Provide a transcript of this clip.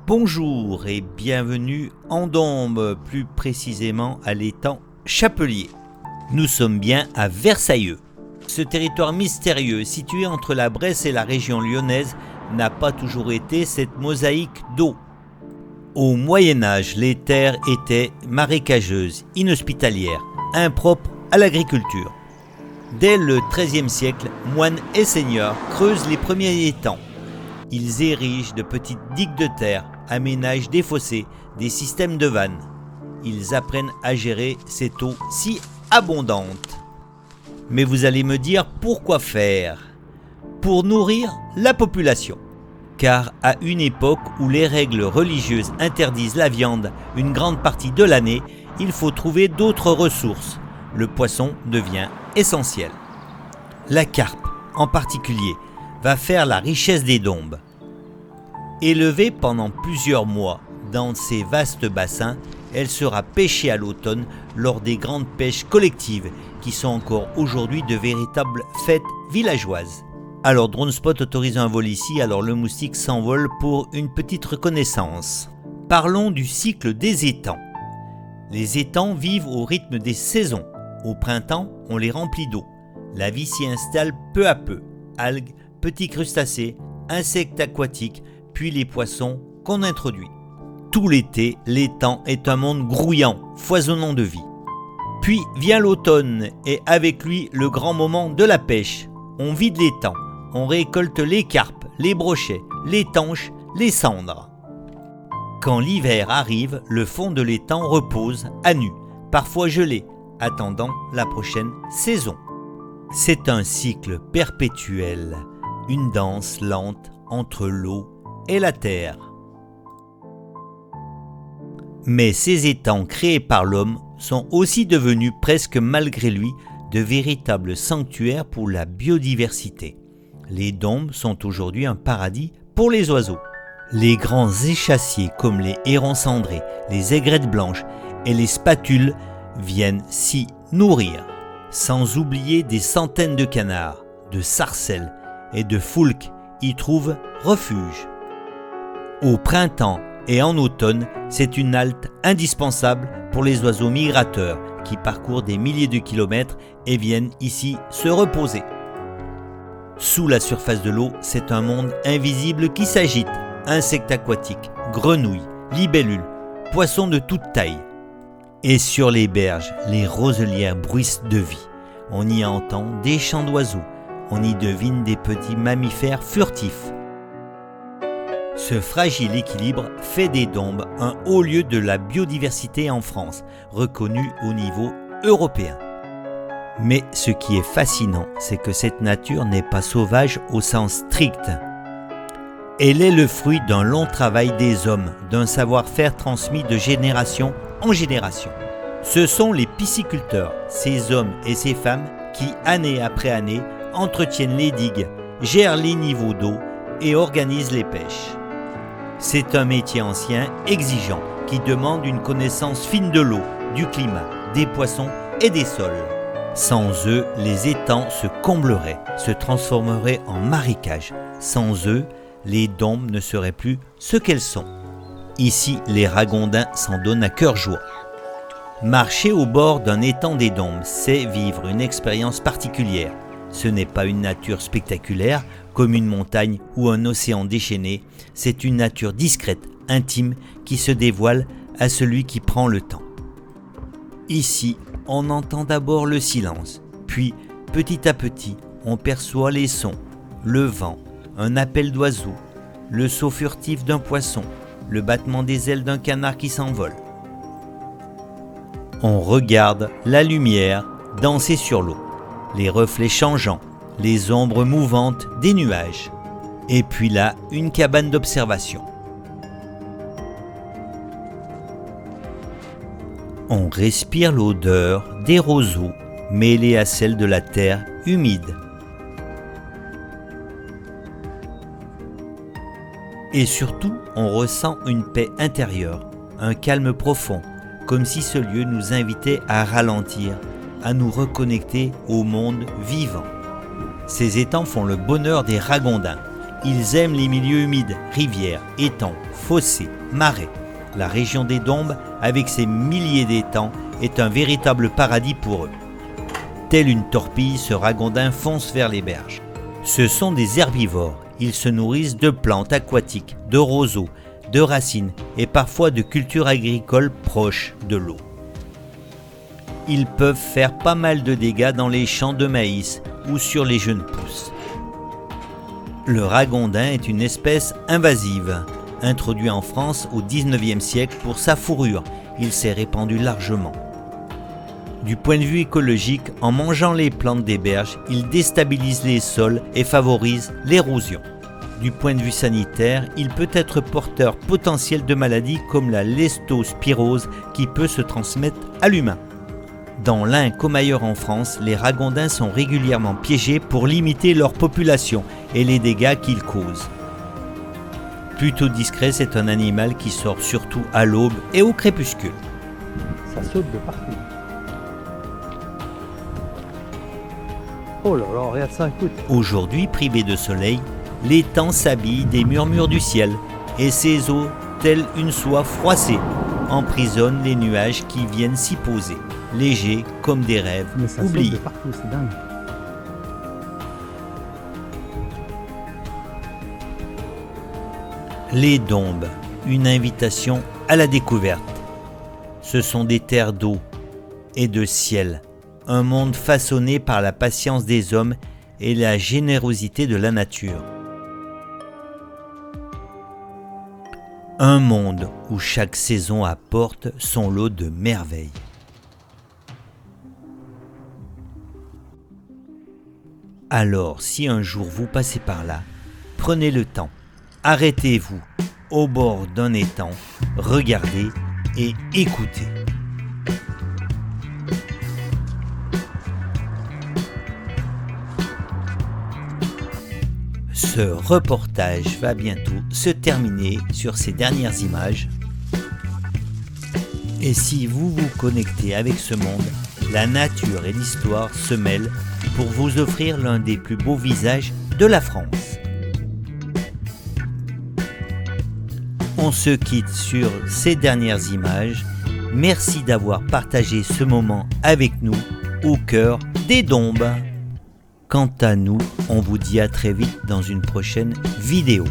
Bonjour et bienvenue en Dombes, plus précisément à l'étang Chapelier. Nous sommes bien à Versailleux. Ce territoire mystérieux situé entre la Bresse et la région lyonnaise n'a pas toujours été cette mosaïque d'eau. Au Moyen-Âge, les terres étaient marécageuses, inhospitalières, impropres à l'agriculture. Dès le XIIIe siècle, moines et seigneurs creusent les premiers étangs. Ils érigent de petites digues de terre, aménagent des fossés, des systèmes de vannes. Ils apprennent à gérer cette eau si abondante. Mais vous allez me dire pourquoi faire ? Pour nourrir la population. Car à une époque où les règles religieuses interdisent la viande une grande partie de l'année, il faut trouver d'autres ressources. Le poisson devient essentiel. La carpe, en particulier, va faire la richesse des Dombes. Élevée pendant plusieurs mois dans ces vastes bassins, elle sera pêchée à l'automne lors des grandes pêches collectives qui sont encore aujourd'hui de véritables fêtes villageoises. Alors DroneSpot autorise un vol ici, alors le moustique s'envole pour une petite reconnaissance. Parlons du cycle des étangs. Les étangs vivent au rythme des saisons. Au printemps, on les remplit d'eau. La vie s'y installe peu à peu. Algues, petits crustacés, insectes aquatiques, puis les poissons qu'on introduit. Tout l'été, l'étang est un monde grouillant, foisonnant de vie. Puis vient l'automne et avec lui le grand moment de la pêche. On vide l'étang, on récolte les carpes, les brochets, les tanches, les cendres. Quand l'hiver arrive, le fond de l'étang repose à nu, parfois gelé, attendant la prochaine saison. C'est un cycle perpétuel, une danse lente entre l'eau et la terre. Mais ces étangs créés par l'homme sont aussi devenus presque malgré lui de véritables sanctuaires pour la biodiversité. Les Dombes sont aujourd'hui un paradis pour les oiseaux. Les grands échassiers comme les hérons cendrés, les aigrettes blanches et les spatules viennent s'y nourrir. Sans oublier des centaines de canards, de sarcelles et de foulques y trouvent refuge. Au printemps et en automne, c'est une halte indispensable pour les oiseaux migrateurs qui parcourent des milliers de kilomètres et viennent ici se reposer. Sous la surface de l'eau, c'est un monde invisible qui s'agite. Insectes aquatiques, grenouilles, libellules, poissons de toute taille. Et sur les berges, les roselières bruissent de vie. On y entend des chants d'oiseaux, on y devine des petits mammifères furtifs. Ce fragile équilibre fait des Dombes un haut lieu de la biodiversité en France, reconnu au niveau européen. Mais ce qui est fascinant, c'est que cette nature n'est pas sauvage au sens strict. Elle est le fruit d'un long travail des hommes, d'un savoir-faire transmis de génération en génération. Ce sont les pisciculteurs, ces hommes et ces femmes qui, année après année, entretiennent les digues, gèrent les niveaux d'eau et organisent les pêches. C'est un métier ancien, exigeant, qui demande une connaissance fine de l'eau, du climat, des poissons et des sols. Sans eux, les étangs se combleraient, se transformeraient en marécages. Sans eux, les Dombes ne seraient plus ce qu'elles sont. Ici, les ragondins s'en donnent à cœur joie. Marcher au bord d'un étang des Dombes, c'est vivre une expérience particulière. Ce n'est pas une nature spectaculaire, comme une montagne ou un océan déchaîné, c'est une nature discrète, intime, qui se dévoile à celui qui prend le temps. Ici, on entend d'abord le silence, puis, petit à petit, on perçoit les sons, le vent, un appel d'oiseau, le saut furtif d'un poisson, le battement des ailes d'un canard qui s'envole. On regarde la lumière danser sur l'eau, les reflets changeants, les ombres mouvantes des nuages. Et puis là, une cabane d'observation. On respire l'odeur des roseaux mêlée à celle de la terre humide. Et surtout, on ressent une paix intérieure, un calme profond, comme si ce lieu nous invitait à ralentir à nous reconnecter au monde vivant. Ces étangs font le bonheur des Ragondins. Ils aiment les milieux humides, rivières, étangs, fossés, marais. La région des Dombes, avec ses milliers d'étangs, est un véritable paradis pour eux. Tel une torpille, ce ragondin fonce vers les berges. Ce sont des herbivores. Ils se nourrissent de plantes aquatiques, de roseaux, de racines et parfois de cultures agricoles proches de l'eau. Ils peuvent faire pas mal de dégâts dans les champs de maïs ou sur les jeunes pousses. Le ragondin est une espèce invasive. Introduit en France au XIXe siècle pour sa fourrure, il s'est répandu largement. Du point de vue écologique, en mangeant les plantes des berges, il déstabilise les sols et favorise l'érosion. Du point de vue sanitaire, il peut être porteur potentiel de maladies comme la leptospirose qui peut se transmettre à l'humain. Dans l'Ain comme ailleurs en France, les ragondins sont régulièrement piégés pour limiter leur population et les dégâts qu'ils causent. Plutôt discret, c'est un animal qui sort surtout à l'aube et au crépuscule. Ça saute de partout. Oh là là, regarde ça, écoute. Aujourd'hui, privé de soleil, l'étang s'habille des murmures du ciel et ses eaux, telles une soie froissée, emprisonnent les nuages qui viennent s'y poser, légers comme des rêves oubliés. Mais ça saute de partout, c'est dingue. Les Dombes, une invitation à la découverte. Ce sont des terres d'eau et de ciel, un monde façonné par la patience des hommes et la générosité de la nature. Un monde où chaque saison apporte son lot de merveilles. Alors, si un jour vous passez par là, prenez le temps. Arrêtez-vous au bord d'un étang, regardez et écoutez. Ce reportage va bientôt se terminer sur ces dernières images. Et si vous vous connectez avec ce monde, la nature et l'histoire se mêlent pour vous offrir l'un des plus beaux visages de la France. On se quitte sur ces dernières images. Merci d'avoir partagé ce moment avec nous au cœur des Dombes. Quant à nous, on vous dit à très vite dans une prochaine vidéo.